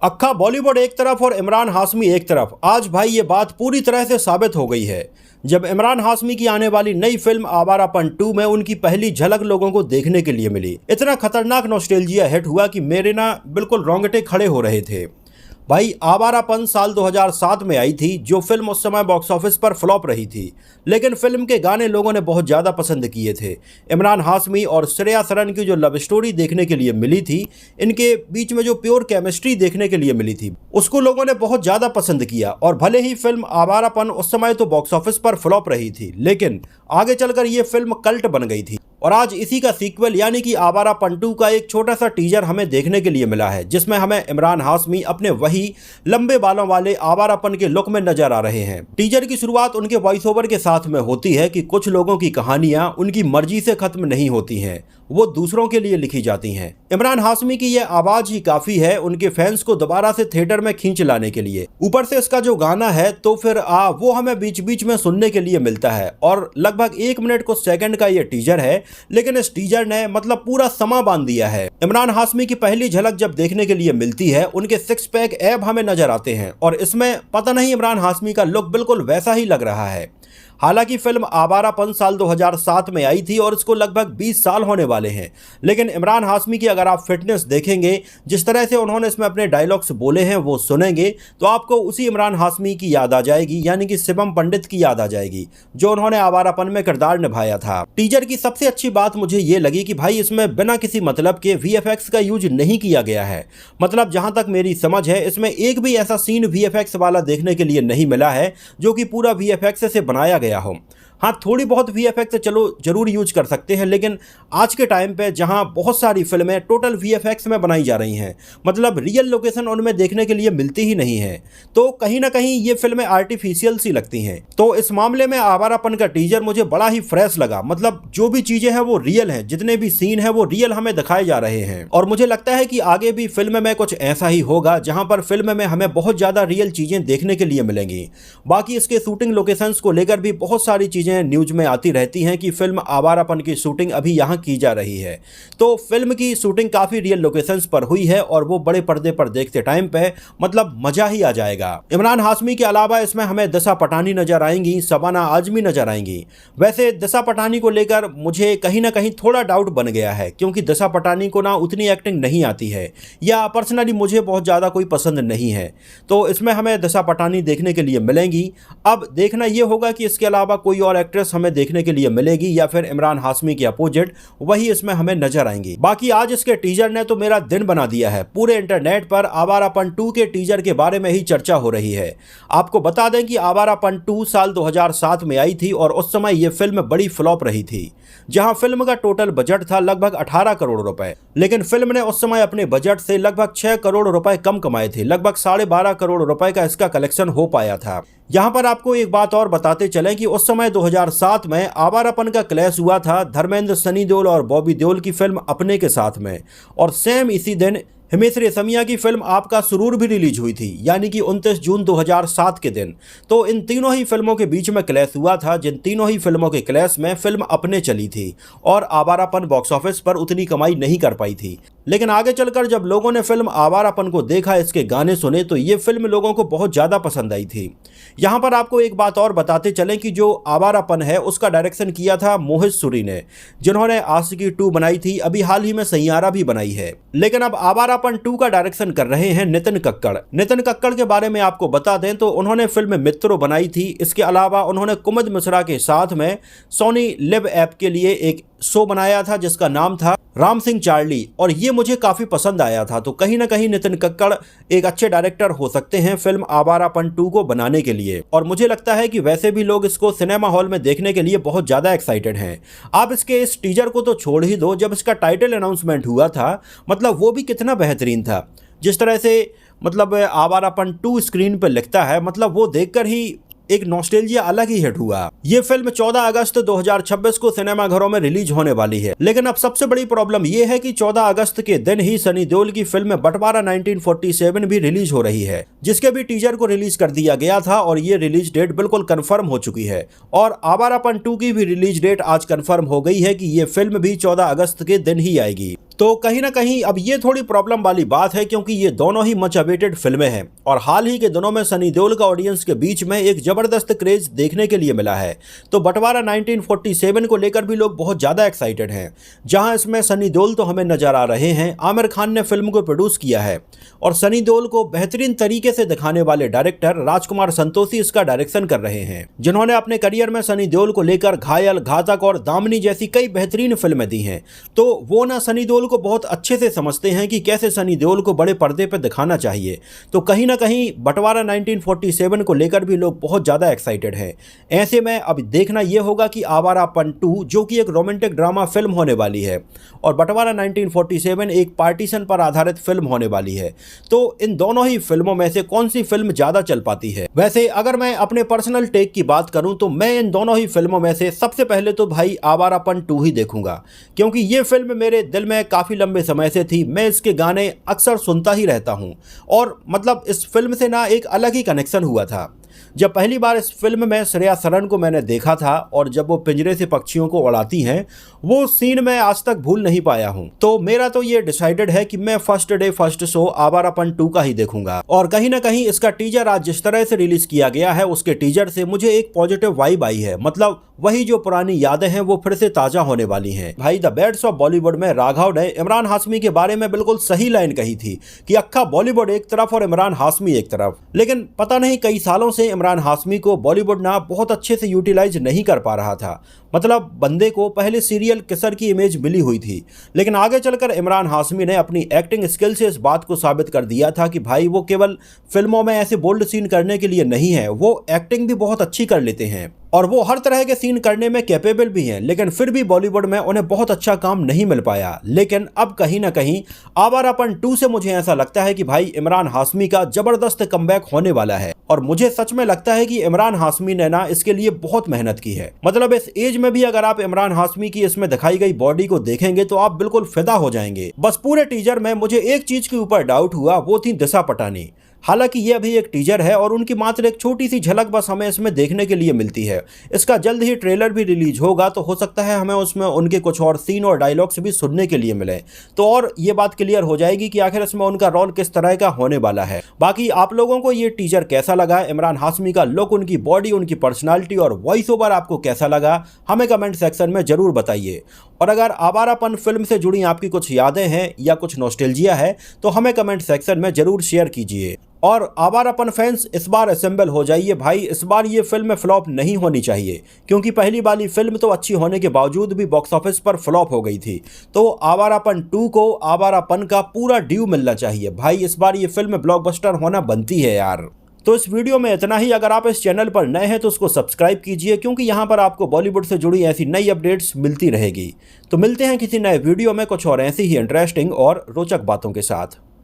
अक्खा बॉलीवुड एक तरफ और इमरान हाशमी एक तरफ। आज भाई ये बात पूरी तरह से साबित हो गई है जब इमरान हाशमी की आने वाली नई फिल्म आवारापन 2 में उनकी पहली झलक लोगों को देखने के लिए मिली। इतना खतरनाक नॉस्टैल्जिया हिट हुआ कि मेरे ना बिल्कुल रोंगटे खड़े हो रहे थे। भाई आवारापन साल 2007 में आई थी, जो फिल्म उस समय बॉक्स ऑफिस पर फ्लॉप रही थी, लेकिन फिल्म के गाने लोगों ने बहुत ज़्यादा पसंद किए थे। इमरान हाशमी और श्रेया सरन की जो लव स्टोरी देखने के लिए मिली थी, इनके बीच में जो प्योर केमिस्ट्री देखने के लिए मिली थी, उसको लोगों ने बहुत ज़्यादा पसंद किया। और भले ही फिल्म आवारापन उस समय तो बॉक्स ऑफिस पर फ्लॉप रही थी, लेकिन आगे चलकर ये फिल्म कल्ट बन गई थी। और आज इसी का सीक्वल यानी कि आवारापन 2 का एक छोटा सा टीजर हमें देखने के लिए मिला है, जिसमें हमें इमरान हाशमी अपने वही लंबे बालों वाले आवारापन के लुक में नजर आ रहे हैं। टीजर की शुरुआत उनके वॉइस ओवर के साथ में होती है कि कुछ लोगों की कहानियां उनकी मर्जी से खत्म नहीं होती हैं, वो दूसरों के लिए लिखी जाती हैं। इमरान हाशमी की यह आवाज ही काफी है उनके फैंस को दोबारा से थिएटर में खींच लाने के लिए। ऊपर से इसका जो गाना है तो फिर वो हमें बीच बीच में सुनने के लिए मिलता है। और लगभग 1 मिनट कुछ सेकंड का ये टीजर है, लेकिन इस टीजर ने मतलब पूरा समा बांध दिया है। इमरान हाशमी की पहली झलक जब देखने के लिए मिलती है, उनके 6 पैक ऐब हमें नजर आते हैं और इसमें पता नहीं इमरान हाशमी का लुक बिल्कुल वैसा ही लग रहा है। हालांकि फिल्म आवारापन साल 2007 में आई थी और इसको लगभग 20 साल होने वाले हैं, लेकिन इमरान हाशमी की अगर आप फिटनेस देखेंगे, जिस तरह से उन्होंने इसमें अपने डायलॉग्स बोले हैं वो सुनेंगे, तो आपको उसी इमरान हाशमी की याद आ जाएगी, यानी कि शिवम पंडित की याद आ जाएगी, जो उन्होंने आवारापन में किरदार निभाया था। टीजर की सबसे अच्छी बात मुझे ये लगी कि भाई इसमें बिना किसी मतलब के VFX का यूज नहीं किया गया है। मतलब जहां तक मेरी समझ है, इसमें एक भी ऐसा सीन VFX वाला देखने के लिए नहीं मिला है जो कि पूरा VFX से बनाया गया हो। हाँ, थोड़ी बहुत VFX चलो जरूर यूज कर सकते हैं, लेकिन आज के टाइम पे जहां बहुत सारी फिल्में टोटल VFX में बनाई जा रही हैं, मतलब रियल लोकेशन उनमें देखने के लिए मिलती ही नहीं है, तो कहीं ना कहीं ये फिल्में आर्टिफिशियल सी लगती हैं। तो इस मामले में आवारापन का टीजर मुझे बड़ा ही फ्रेश लगा। मतलब जो भी चीजें हैं वो रियल हैं, जितने भी सीन हैं वो रियल हमें दिखाए जा रहे हैं। और मुझे लगता है कि आगे भी फिल्म में कुछ ऐसा ही होगा, जहां पर फिल्म में हमें बहुत ज्यादा रियल चीजें देखने के लिए मिलेंगी। बाकी इसके शूटिंग लोकेशंस को लेकर भी बहुत सारी चीजें न्यूज में आती रहती हैं कि फिल्म आवारापन की शूटिंग अभी यहां की जा रही है। तो फिल्म की शूटिंग काफी रियल लोकेशंस पर हुई है और वो बड़े पर्दे पर देखते टाइम पे मतलब मजा ही आ जाएगा। इमरान हाशमी के अलावा इसमें हमें दिशा पटानी नजर आएंगी, शबाना आजमी नजर आएंगी। वैसे दिशा पटानी को लेकर मुझे कहीं ना कहीं थोड़ा डाउट बन गया है, क्योंकि दिशा पटानी को ना उतनी एक्टिंग नहीं आती है, या पर्सनली मुझे बहुत ज्यादा कोई पसंद नहीं है। तो इसमें हमें दिशा पटानी देखने के लिए मिलेंगी। अब देखना यह होगा कि इसके अलावा कोई और एक्ट्रेस हमें देखने के लिए मिलेगी या फिर इमरान हाशमी के अपोजिट वही इसमें हमें नजर आएंगी। बाकी आज इसके टीजर ने तो मेरा दिन बना दिया है। पूरे इंटरनेट पर आवारापन 2 के टीजर के बारे में ही चर्चा हो रही है। आपको बता दें कि आवारापन 2 साल 2007 में आई थी और उस समय यह फिल्म बड़ी फ्लॉप रही थी, जहां फिल्म का टोटल बजट था लगभग 18 करोड़ रुपए, लेकिन फिल्म ने उस समय अपने बजट से लगभग 6 करोड़ रुपए कम कमाए थे। लगभग 12.5 करोड़ रुपए का इसका कलेक्शन हो पाया था। यहां पर आपको एक बात और बताते चलें कि उस समय 2007 में आवारापन का क्लैश हुआ था धर्मेंद्र, सनी देओल और बॉबी देओल की फिल्म अपने के साथ में, और सेम इसी दिन हिमेश रेशमिया की फिल्म आपका सुरूर भी रिलीज हुई थी, यानी कि 29 जून 2007 के दिन। तो इन तीनों ही फिल्मों के बीच में क्लैश हुआ था, जिन तीनों ही फिल्मों के क्लैश में फिल्म अपने चली थी और आवारापन बॉक्स ऑफिस पर उतनी कमाई नहीं कर पाई थी। लेकिन आगे चलकर जब लोगों ने फिल्म आवारापन को देखा, इसके गाने सुने, तो ये फिल्म लोगों को बहुत ज़्यादा पसंद आई थी। यहाँ पर आपको एक बात और बताते चलें कि जो आवारापन है उसका डायरेक्शन किया था मोहित सूरी ने, जिन्होंने आशिकी 2 बनाई थी, अभी हाल ही में सैयारा भी बनाई है। लेकिन अब आवारापन 2 का डायरेक्शन कर रहे हैं नितिन कक्कड़। नितिन कक्कड़ के बारे में आपको बता दें तो उन्होंने फिल्म मित्रों बनाई थी। इसके अलावा उन्होंने कुमुद मिश्रा के साथ में सोनी लिव ऐप के लिए एक शो बनाया था जिसका नाम था राम सिंह चार्ली, और ये मुझे काफ़ी पसंद आया था। तो कहीं ना कहीं नितिन कक्कड़ एक अच्छे डायरेक्टर हो सकते हैं फिल्म आवारापन 2 को बनाने के लिए। और मुझे लगता है कि वैसे भी लोग इसको सिनेमा हॉल में देखने के लिए बहुत ज़्यादा एक्साइटेड हैं। आप इसके इस टीजर को तो छोड़ ही दो, जब इसका टाइटल अनाउंसमेंट हुआ था, मतलब वो भी कितना बेहतरीन था। जिस तरह से मतलब आवारापन 2 स्क्रीन पर लिखता है, मतलब वो देखकर ही एक नॉस्टैल्जिया अलग ही हिट हुआ। ये फिल्म 14 अगस्त 2026 को सिनेमाघरों में रिलीज होने वाली है। लेकिन अब सबसे बड़ी प्रॉब्लम ये है कि 14 अगस्त के दिन ही सनी देओल की फिल्म बंटवारा 1947 भी रिलीज हो रही है, जिसके भी टीजर को रिलीज कर दिया गया था और ये रिलीज डेट बिल्कुल कंफर्म हो चुकी है। और आवारापन 2 की भी रिलीज डेट आज कंफर्म हो गई है कि ये फिल्म भी 14 अगस्त के दिन ही आएगी। तो कहीं ना कहीं अब ये थोड़ी प्रॉब्लम वाली बात है, क्योंकि ये दोनों ही मच अवेटेड फिल्में हैं और हाल ही के दिनों में सनी देओल का ऑडियंस के बीच में एक जबरदस्त क्रेज देखने के लिए मिला है। तो बंटवारा 1947 को लेकर भी लोग बहुत ज़्यादा एक्साइटेड हैं। जहां इसमें सनी देओल तो हमें नजर आ रहे हैं, आमिर खान ने फिल्म को प्रोड्यूस किया है और सनी देओल को बेहतरीन तरीके से दिखाने वाले डायरेक्टर राजकुमार संतोषी इसका डायरेक्शन कर रहे हैं, जिन्होंने अपने करियर में सनी देओल को लेकर घायल, घातक और दामिनी जैसी कई बेहतरीन फिल्में दी हैं। तो वो ना सनी देओल को बहुत अच्छे से समझते हैं कि कैसे सनी देओल को बड़े पर्दे पर दिखाना चाहिए। तो कहीं ना कहीं बंटवारा 1947 को लेकर भी लोग बहुत ज़्यादा एक्साइटेड हैं। ऐसे में अब देखना यह होगा कि आवारापन 2, जो कि एक रोमांटिक ड्रामा फिल्म होने वाली है, और बंटवारा 1947 एक पार्टीशन पर आधारित फिल्म होने वाली है, तो इन दोनों ही फिल्मों में से कौन सी फिल्म ज़्यादा चल पाती है। वैसे अगर मैं अपने पर्सनल टेक की बात करूं तो मैं इन दोनों ही फिल्मों में से सबसे पहले तो भाई आवारापन 2 ही देखूंगा, क्योंकि ये फिल्म मेरे दिल में काफ़ी लंबे समय से थी। मैं इसके गाने अक्सर सुनता ही रहता हूं और मतलब इस फिल्म से ना एक अलग ही कनेक्शन हुआ था। जब पहली बार इस फिल्म में श्रेया सरन को मैंने देखा था और जब वो पिंजरे से पक्षियों को उड़ाती हैं, वो सीन मैं आज तक भूल नहीं पाया हूं। तो मेरा तो ये डिसाइडेड है कि मैं first day first show Awarapan 2 का ही देखूंगा। और कहीं ना कहीं इसका टीजर आज जिस तरह से रिलीज किया गया है, उसके टीजर से मुझे एक पॉजिटिव वाइब आई है। मतलब वही जो पुरानी यादें हैं वो फिर से ताजा होने वाली हैं। भाई द बेड्स ऑफ बॉलीवुड में राघव ने इमरान हाशमी के बारे में बिल्कुल सही लाइन कही थी कि अक्खा बॉलीवुड एक तरफ और इमरान हाशमी एक तरफ। लेकिन पता नहीं कई सालों से इमरान हाशमी को बॉलीवुड ना बहुत अच्छे से यूटिलाइज नहीं कर पा रहा था। मतलब बंदे को पहले सीरियल किसर की इमेज मिली हुई थी, लेकिन आगे चलकर इमरान हाशमी ने अपनी एक्टिंग स्किल से इस बात को साबित कर दिया था कि भाई वो केवल फिल्मों में ऐसे बोल्ड सीन करने के लिए नहीं है, वो एक्टिंग भी बहुत अच्छी कर लेते हैं और वो हर तरह के सीन करने में कैपेबल भी हैं। लेकिन फिर भी बॉलीवुड में उन्हें बहुत अच्छा काम नहीं मिल पाया। लेकिन अब कहीं ना कहीं आवारापन 2 से मुझे ऐसा लगता है कि भाई इमरान हाशमी का जबरदस्त कमबैक होने वाला है और मुझे सच में लगता है कि इमरान हाशमी ने ना इसके लिए बहुत मेहनत की है। मतलब इस एज में भी अगर आप इमरान हाशमी की इसमें दिखाई गई बॉडी को देखेंगे तो आप बिल्कुल फिदा हो जाएंगे। बस पूरे टीजर में मुझे एक चीज के ऊपर डाउट हुआ, वो थी दिशा पटानी। हालांकि ये अभी एक टीजर है और उनकी मात्र एक छोटी सी झलक बस हमें इसमें देखने के लिए मिलती है। इसका जल्द ही ट्रेलर भी रिलीज होगा, तो हो सकता है हमें उसमें उनके कुछ और सीन और डायलॉग्स भी सुनने के लिए मिले, तो और ये बात क्लियर हो जाएगी कि आखिर इसमें उनका रोल किस तरह का होने वाला है। बाकी आप लोगों को ये टीजर कैसा लगा, इमरान हाशमी का लुक, उनकी बॉडी, उनकी पर्सनालिटी और वॉइस ओवर आपको कैसा लगा, हमें कमेंट सेक्शन में जरूर बताइए। और अगर आवारापन फिल्म से जुड़ी आपकी कुछ यादें हैं या कुछ नॉस्टैल्जिया है तो हमें कमेंट सेक्शन में जरूर शेयर कीजिए। और आवारापन फैंस इस बार असेंबल हो जाइए भाई, इस बार ये फिल्म फ्लॉप नहीं होनी चाहिए, क्योंकि पहली वाली फिल्म तो अच्छी होने के बावजूद भी बॉक्स ऑफिस पर फ्लॉप हो गई थी। तो आवारापन 2 को आवारापन का पूरा ड्यू मिलना चाहिए भाई। इस बार ये फिल्म ब्लॉकबस्टर होना बनती है यार। तो इस वीडियो में इतना ही। अगर आप इस चैनल पर नए हैं तो उसको सब्सक्राइब कीजिए, क्योंकि यहाँ पर आपको बॉलीवुड से जुड़ी ऐसी नई अपडेट्स मिलती रहेगी। तो मिलते हैं किसी नए वीडियो में कुछ और ऐसी ही इंटरेस्टिंग और रोचक बातों के साथ।